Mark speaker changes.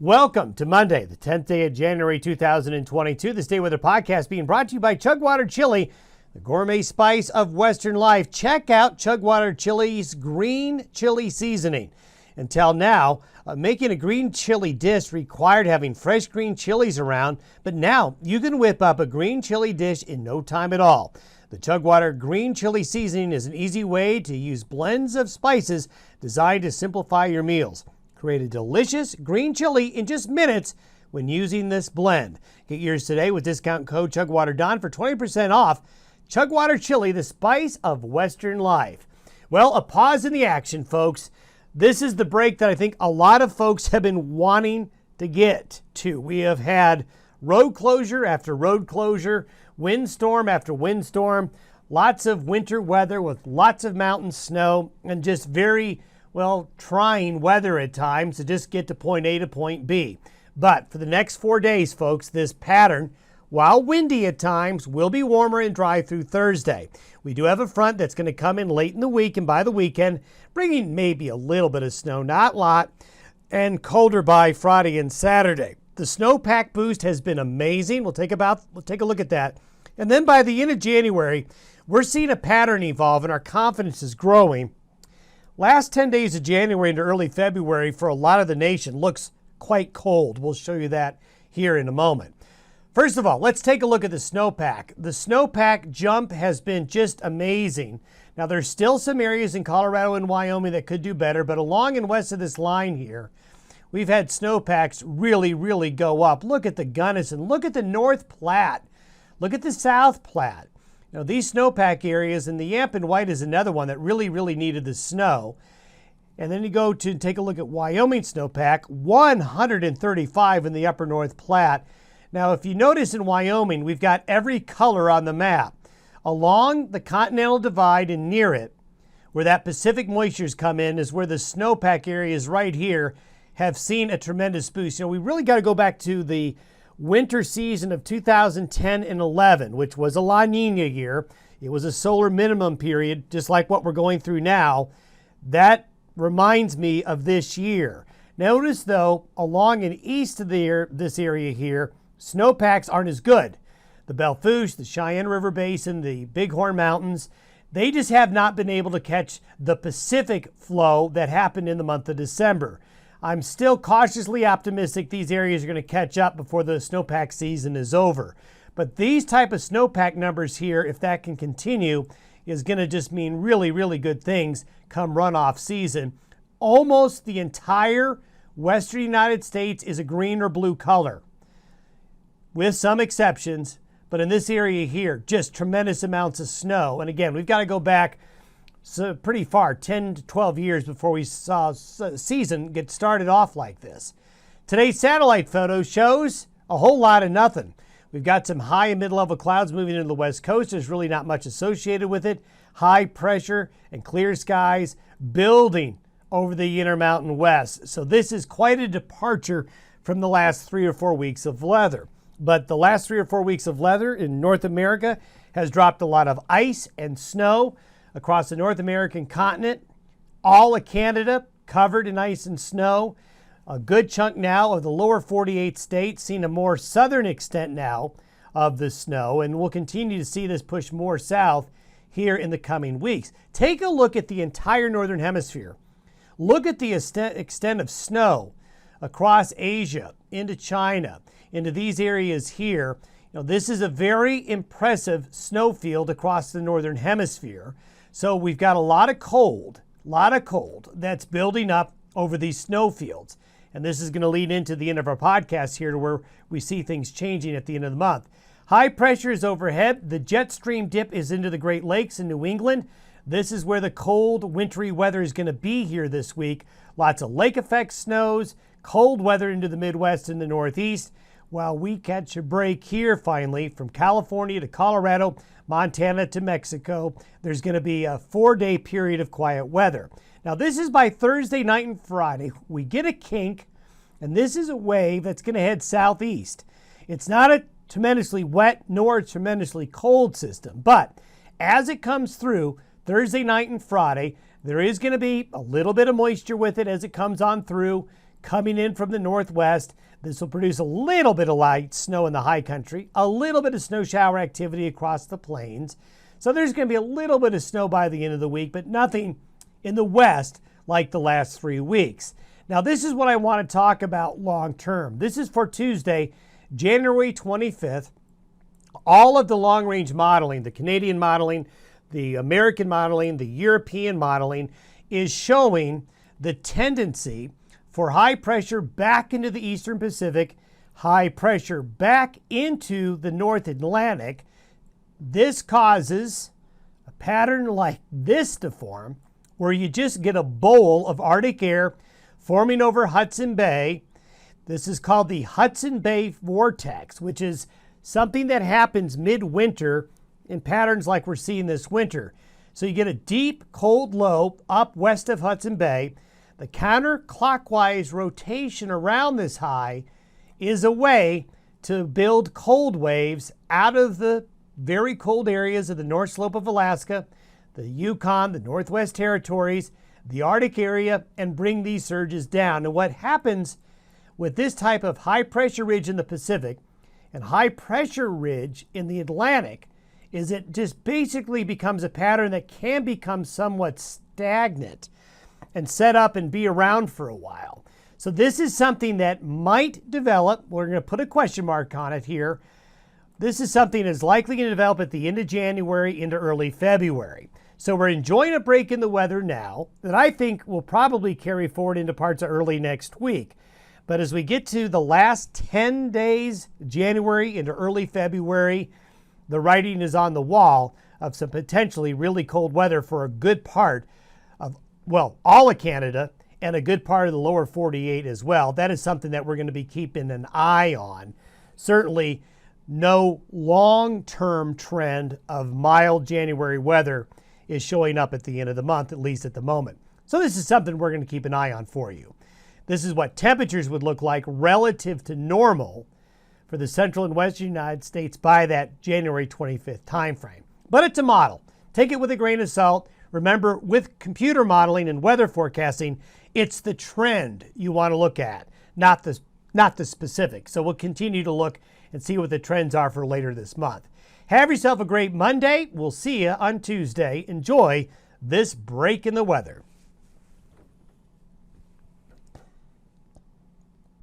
Speaker 1: Welcome to Monday, the 10th day of January 2022. This Day Weather Podcast being brought to you by Chugwater Chili, the gourmet spice of Western life. Check out Chugwater Chili's green chili seasoning. Until now, making a green chili dish required having fresh green chilies around, but now you can whip up a green chili dish in no time at all. The Chugwater green chili seasoning is an easy way to use blends of spices designed to simplify your meals. Create a delicious green chili in just minutes when using this blend. Get yours today with discount code ChugwaterDon for 20% off. Chugwater Chili, the spice of Western life. Well, a pause in the action, folks. This is the break that I think a lot of folks have been wanting to get to. We have had road closure after road closure, windstorm after windstorm, lots of winter weather with lots of mountain snow, and just very trying weather at times to just get to point A to point B. But for the next 4 days, folks, this pattern, while windy at times, will be warmer and dry through Thursday. We do have a front that's going to come in late in the week and by the weekend, bringing maybe a little bit of snow, not a lot, and colder by Friday and Saturday. The snowpack boost has been amazing. We'll take a look at that. And then by the end of January, we're seeing a pattern evolve and our confidence is growing. Last 10 days of January into early February for a lot of the nation looks quite cold. We'll show you that here in a moment. First of all, let's take a look at the snowpack. The snowpack jump has been just amazing. Now, there's still some areas in Colorado and Wyoming that could do better, but along and west of this line here, we've had snowpacks really go up. Look at the Gunnison. Look at the North Platte. Look at the South Platte. Now, these snowpack areas, and the Yampa White is another one that really needed the snow. And then you go to take a look at Wyoming snowpack, 135 in the upper North Platte. Now, if you notice in Wyoming, we've got every color on the map. Along the Continental Divide and near it, where that Pacific moistures come in, is where the snowpack areas right here have seen a tremendous boost. You know, we really got to go back to the winter season of 2010 and 11, which was a La Nina year. It was a solar minimum period, just like what we're going through now. That reminds me of this year. Notice, though, along and east of this area here, snowpacks aren't as good. The Belle Fourche, the Cheyenne River Basin, the Bighorn Mountains, they just have not been able to catch the Pacific flow that happened in the month of December. I'm still cautiously optimistic these areas are going to catch up before the snowpack season is over. But these type of snowpack numbers here, if that can continue, is going to just mean really good things come runoff season. Almost the entire western United States is a green or blue color, with some exceptions. But in this area here, just tremendous amounts of snow. And again, we've got to go back pretty far, 10 to 12 years before we saw a season get started off like this. Today's satellite photo shows a whole lot of nothing. We've got some high and mid-level clouds moving into the west coast. There's really not much associated with it. High pressure and clear skies building over the Intermountain West. So this is quite a departure from the last 3 or 4 weeks of weather. But the last 3 or 4 weeks of weather in North America has dropped a lot of ice and snow across the North American continent. All of Canada covered in ice and snow. A good chunk now of the lower 48 states seeing a more southern extent now of the snow, and we'll continue to see this push more south here in the coming weeks. Take a look at the entire northern hemisphere. Look at the extent of snow across Asia, into China, into these areas here. You know, this is a very impressive snow field across the northern hemisphere. So we've got a lot of cold that's building up over these snow fields. And this is going to lead into the end of our podcast here to where we see things changing at the end of the month. High pressure is overhead. The jet stream dip is into the Great Lakes in New England. This is where the cold, wintry weather is going to be here this week. Lots of lake effect snows, cold weather into the Midwest and the Northeast, while we catch a break here finally from California to Colorado, Montana to Mexico. There's going to be a 4-day period of quiet weather. Now, this is by Thursday night and Friday. We get a kink, and this is a wave that's going to head southeast. It's not a tremendously wet nor a tremendously cold system, but as it comes through Thursday night and Friday, there is going to be a little bit of moisture with it as it comes on through. coming in from the northwest. This will produce a little bit of light snow in the high country, a little bit of snow shower activity across the plains. So there's going to be a little bit of snow by the end of the week, but nothing in the west like the last 3 weeks. Now, this is what I want to talk about long term. This is for Tuesday, January 25th. All of the long-range modeling, the Canadian modeling, the American modeling, the European modeling, is showing the tendency for high pressure back into the eastern Pacific, high pressure back into the North Atlantic. This causes a pattern like this to form, where you just get a bowl of Arctic air forming over Hudson Bay. This is called the Hudson Bay Vortex, which is something that happens midwinter in patterns like we're seeing this winter. So you get a deep, cold low up west of Hudson Bay. The counterclockwise rotation around this high is a way to build cold waves out of the very cold areas of the North Slope of Alaska, the Yukon, the Northwest Territories, the Arctic area, and bring these surges down. And what happens with this type of high pressure ridge in the Pacific and high pressure ridge in the Atlantic is it just basically becomes a pattern that can become somewhat stagnant and set up and be around for a while. So this is something that might develop. We're going to put a question mark on it here. This is something that's likely to develop at the end of January into early February. So we're enjoying a break in the weather now that I think will probably carry forward into parts of early next week. But as we get to the last 10 days, January into early February, the writing is on the wall of some potentially really cold weather for a good part of, well, all of Canada and a good part of the lower 48 as well. That is something that we're going to be keeping an eye on. Certainly no long-term trend of mild January weather is showing up at the end of the month, at least at the moment. So this is something we're going to keep an eye on for you. This is what temperatures would look like relative to normal for the central and western United States by that January 25th timeframe. But it's a model. Take it with a grain of salt. Remember, with computer modeling and weather forecasting, it's the trend you want to look at, not the specific. So we'll continue to look and see what the trends are for later this month. Have yourself a great Monday. We'll see you on Tuesday. Enjoy this break in the weather.